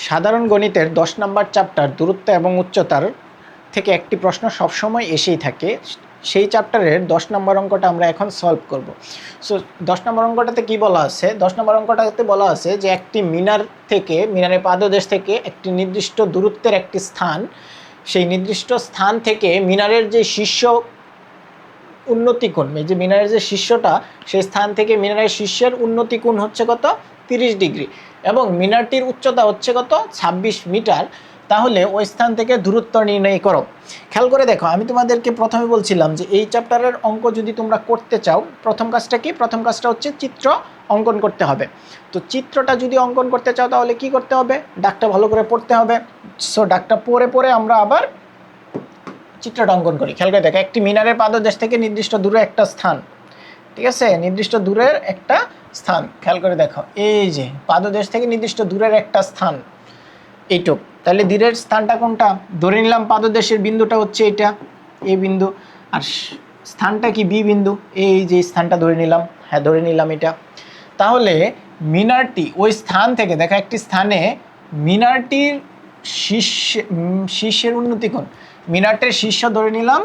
সাধারণ গণিতের 10 নম্বর চ্যাপ্টার দূরত্ব এবং উচ্চতার থেকে একটি প্রশ্ন সবসময় এসেই থাকে। সেই চ্যাপ্টারের 10 নম্বর অঙ্কটা আমরা এখন সলভ করব। সো 10 নম্বর অঙ্কটাতে কি বলা আছে? 10 নম্বর অঙ্কটাতে বলা আছে যে একটি মিনার থেকে, মিনারের পাদদেশ থেকে একটি নির্দিষ্ট দূরত্বের একটি স্থান, সেই নির্দিষ্ট স্থান থেকে মিনারের যে শীর্ষ উন্নতি কোণ, এই যে মিনারের যে শীর্ষটা, সেই স্থান থেকে মিনারের শীর্ষের উন্নতি কোণ হচ্ছে কত? 30 ডিগ্রি, এবং মিনারটির উচ্চতা হচ্ছে কত? 26 মিটার। তাহলে ওই স্থান থেকে দূরত্ব নির্ণয় করো। খেয়াল করে দেখো, আমি তোমাদেরকে প্রথমে বলছিলাম যে এই চ্যাপ্টারের অঙ্ক যদি তোমরা করতে চাও, প্রথম কাজটা কি? প্রথম কাজটা হচ্ছে চিত্র অঙ্কন করতে হবে। তো চিত্রটা যদি অঙ্কন করতে চাও তাহলে কি করতে হবে? ডাকটা ভালো করে পড়তে হবে। সো ডাকটা পড়ে পড়ে আমরা আবার চিত্রটা অঙ্কন করি। খেয়াল করে দেখো, একটি মিনারের পাদদেশ থেকে নির্দিষ্ট দূরে একটা স্থান, ঠিক আছে, নির্দিষ্ট দূরের একটা স্থান, খেয়াল করে দেখো, এই যে পাদদেশ থেকে নির্দিষ্ট দূরের একটা স্থান এইটুক। তাহলে দূরের স্থানটা কোনটা? ধরে নিলাম পাদদেশের বিন্দুটা হচ্ছে এটা, এ বিন্দু, আর স্থানটা কি? বি বিন্দু। এই যে স্থানটা ধরে নিলাম, হ্যাঁ ধরে নিলাম এটা। তাহলে মিনারটি ওই স্থান থেকে, দেখো একটি স্থানে মিনারটির শীর্ষের উন্নতি কোণ, মিনারটির শীর্ষ ধরে নিলাম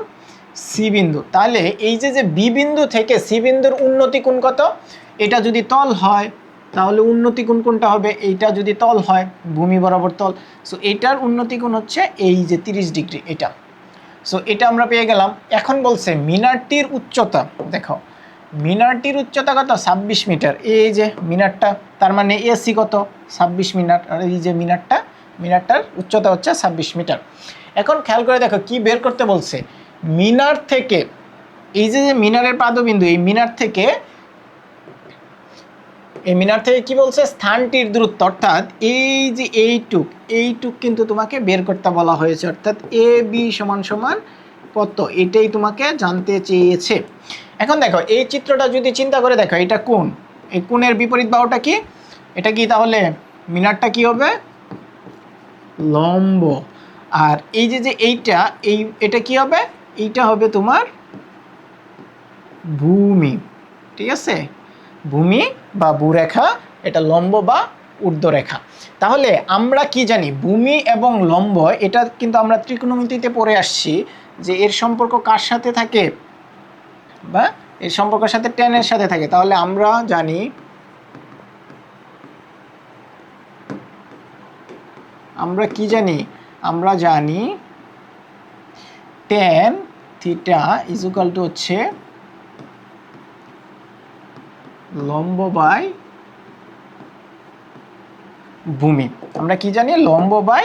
সি বিন্দু। তাহলে এই যে যে বি বিন্দু থেকে সি বিন্দুর উন্নতি কোণ কত? এটা যদি তল হয় তাহলে উন্নতি কোণ কোনটা হবে? এইটা যদি তল হয়, ভূমি বরাবর তল, সো এইটার উন্নতি কোণ হচ্ছে এই যে 30 ডিগ্রি, এটা। সো এটা আমরা পেয়ে গেলাম। এখন বলছে মিনারটির উচ্চতা, দেখো মিনারটির উচ্চতা কত? 26 মিটার। এই যে মিনারটা, তার মানে এসি কত? 26 মিটার। আর এই যে মিনারটার উচ্চতা হচ্ছে 26 মিটার। এখন খেয়াল করে দেখো কি বের করতে বলছে। মিনার থেকে, এই যে মিনারের পাদবিন্দু, এই মিনার থেকে কি বলছে? স্থানটির দূরত্ব, অর্থাৎ এই যে এইটুক কিন্তু তোমাকে বের করতে বলা হয়েছে, অর্থাৎ এ বি সমান সমান কত, এটাই তোমাকে জানতে চেয়েছে। এখন দেখো এই চিত্রটা যদি চিন্তা করে দেখো, এটা কোণ, এই কোণের বিপরীত বাহুটা কি? এটা কি? তাহলে মিনারটা কি হবে? লম্ব। আর এই যে এটা কি হবে? এইটা হবে তোমার ভূমি, ঠিক আছে, ভূমি বা ভূরেখা, এটা লম্ব বা ঊর্ধ্বরেখা। তাহলে আমরা কি জানি? ভূমি এবং লম্ব, এটা কিন্তু আমরা ত্রিকোণমিতিতে পড়ে আসছি যে এর সম্পর্ক কার সাথে থাকে, বা এর সম্পর্কের সাথে টেনের সাথে থাকে। তাহলে আমরা জানি, আমরা কি জানি? আমরা জানি tan থিটা ইকুয়াল টু হচ্ছে লম্ব বাই ভূমি। আমরা কি জানি? লম্ব বাই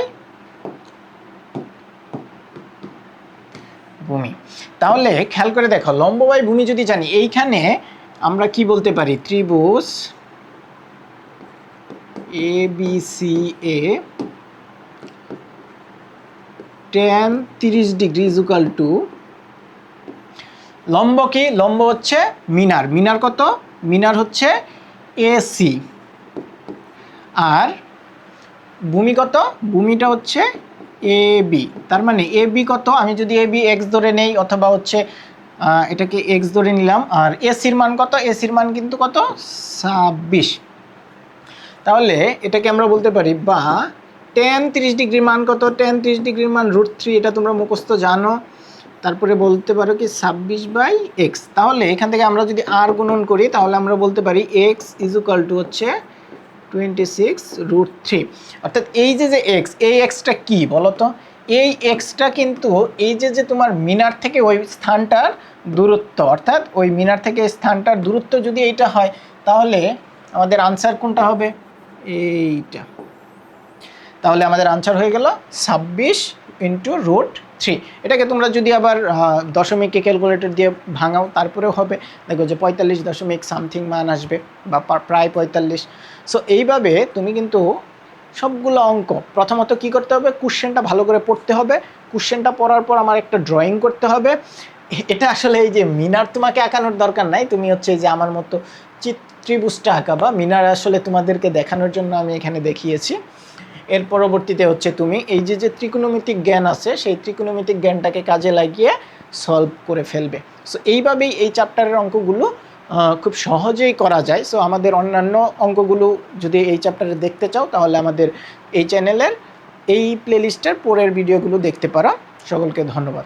ভূমি। তাহলে খেয়াল করে দেখো, লম্ব বাই ভূমি যদি জানি, এইখানে আমরা কি বলতে পারি? ত্রিভুজ এ বি সি এ tan 30 ডিগ্রি ইকুয়াল টু, লম্ব কি? লম্ব হচ্ছে মিনার, মিনার কত? মিনার হচ্ছে এসি, আর ভূমি কত? ভূমিটা হচ্ছে এ বি। তার মানে এ বি কত? আমি যদি এ বি এক্স ধরে নেই, অথবা হচ্ছে এটাকে এক্স ধরে নিলাম, আর এসির মান কত? এসির মান কিন্তু কত? 26। তাহলে এটাকে আমরা বলতে পারি, বা tan 30 ডিগ্রির মান কত? tan 30 ডিগ্রির মান √3, এটা তোমরা মুখস্থ জানো। তারপরে বলতে পারো কি 26/x। তাহলে এখান থেকে আমরা যদি আর গুণন করি তাহলে আমরা বলতে পারি x ইকুয়াল টু হচ্ছে 26√3। অর্থাৎ এই যে এক্স, এই এক্সটা কি বলো তো? এই এক্সটা কিন্তু এই যে তোমার মিনার থেকে ওই স্থানটার দূরত্ব, অর্থাৎ ওই মিনার থেকে স্থানটার দূরত্ব যদি এইটা হয়, তাহলে আমাদের আনসার কোনটা হবে? এইটা। তাহলে আমাদের আনসার হয়ে গেল 26 × √3। এটাকে তোমরা যদি আবার দশমিককে ক্যালকুলেটর দিয়ে ভাঙাও তারপরেও হবে, দেখো যে 45 সামথিং মান আসবে, বা প্রায় 45। সো এইভাবে তুমি কিন্তু সবগুলো অঙ্ক, প্রথমত কি করতে হবে? কোশ্চেনটা ভালো করে পড়তে হবে। কোশ্চেনটা পড়ার পর আমার একটা ড্রয়িং করতে হবে। এটা আসলে এই যে মিনার তোমাকে আঁকানোর দরকার নাই, তুমি হচ্ছে যে আমার মতো ত্রিভুজটা আঁকাবা। মিনার আসলে তোমাদেরকে দেখানোর জন্য আমি এখানে দেখিয়েছি। এর পরবর্তীতে হচ্ছে তুমি এই যে ত্রিকোণমিতিক জ্ঞান আছে, সেই ত্রিকোণমিতিক জ্ঞানটাকে কাজে লাগিয়ে সলভ করে ফেলবে। সো এইভাবেই এই চ্যাপ্টারের অঙ্কগুলো খুব সহজেই করা যায়। সো আমাদের অন্যান্য অঙ্কগুলো যদি এই চ্যাপ্টারে দেখতে চাও তাহলে আমাদের এই চ্যানেলের এই প্লেলিস্টের পরের ভিডিওগুলো দেখতে পারো। সকলকে ধন্যবাদ।